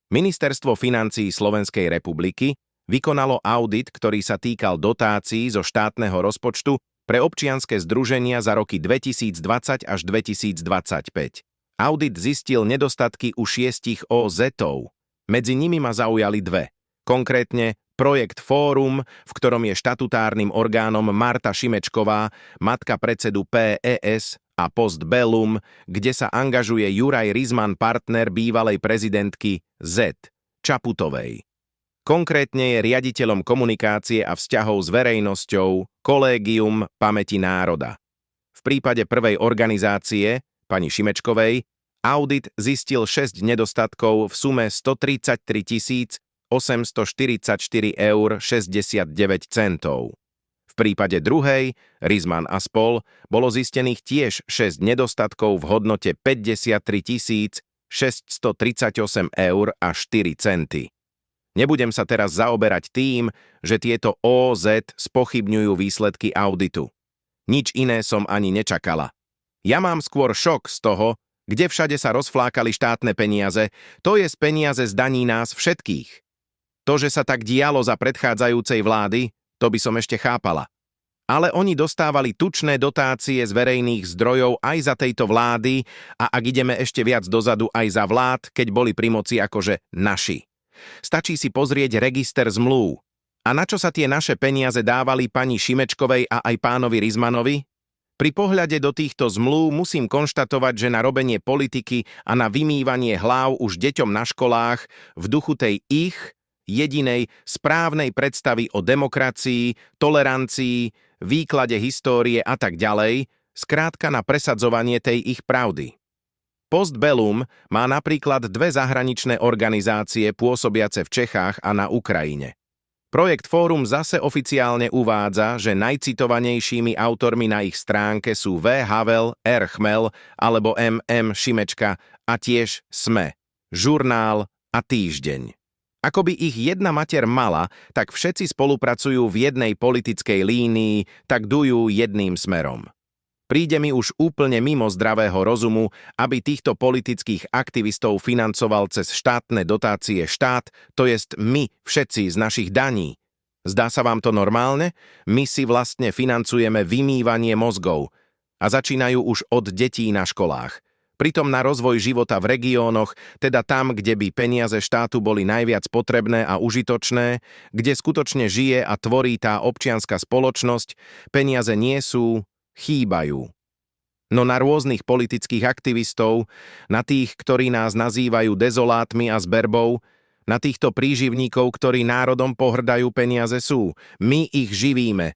Ministerstvo financií Slovenskej republiky vykonalo audit, ktorý sa týkal dotácií zo štátneho rozpočtu pre občianske združenia za roky 2020 až 2025. Audit zistil nedostatky u 6 OZ-ov. Medzi nimi ma zaujali dve. Konkrétne projekt Fórum, v ktorom je štatutárnym orgánom Marta Šimečková, matka predsedu PES, a Postbellum, kde sa angažuje Juraj Rizman, partner bývalej prezidentky Z. Čaputovej. Konkrétne je riaditeľom komunikácie a vzťahov s verejnosťou Kolégium pamäti národa. V prípade prvej organizácie, pani Šimečkovej, audit zistil 6 nedostatkov v sume 133 844,69 €. V prípade druhej, Rizman a spol, bolo zistených tiež 6 nedostatkov v hodnote 53 638,04 €. Nebudem sa teraz zaoberať tým, že tieto OZ spochybňujú výsledky auditu. Nič iné som ani nečakala. Ja mám skôr šok z toho, kde všade sa rozflákali štátne peniaze, to je z peniaze z daní nás všetkých. To, že sa tak dialo za predchádzajúcej vlády, to by som ešte chápala. Ale oni dostávali tučné dotácie z verejných zdrojov aj za tejto vlády a ak ideme ešte viac dozadu aj za vlád, keď boli pri moci akože naši. Stačí si pozrieť register zmluv. A na čo sa tie naše peniaze dávali pani Šimečkovej a aj pánovi Rizmanovi? Pri pohľade do týchto zmluv musím konštatovať, že na robenie politiky a na vymývanie hlav už deťom na školách v duchu tej ich jedinej správnej predstavy o demokracii, tolerancii, výklade histórie a tak ďalej, skrátka na presadzovanie tej ich pravdy. Postbellum má napríklad dve zahraničné organizácie pôsobiace v Čechách a na Ukrajine. Projekt Fórum zase oficiálne uvádza, že najcitovanejšími autormi na ich stránke sú V. Havel, R. Chmel alebo M. Šimečka a tiež SME, Žurnál a Týždeň. Ako by ich jedna mater mala, tak všetci spolupracujú v jednej politickej línii, tak dujú jedným smerom. Príde mi už úplne mimo zdravého rozumu, aby týchto politických aktivistov financoval cez štátne dotácie štát, to jest my všetci z našich daní. Zdá sa vám to normálne? My si vlastne financujeme vymývanie mozgov a začínajú už od detí na školách. Pritom na rozvoj života v regiónoch, teda tam, kde by peniaze štátu boli najviac potrebné a užitočné, kde skutočne žije a tvorí tá občianska spoločnosť, peniaze nie sú, chýbajú. No na rôznych politických aktivistov, na tých, ktorí nás nazývajú dezolátmi a zberbou, na týchto príživníkov, ktorí národom pohrdajú, peniaze sú. My ich živíme.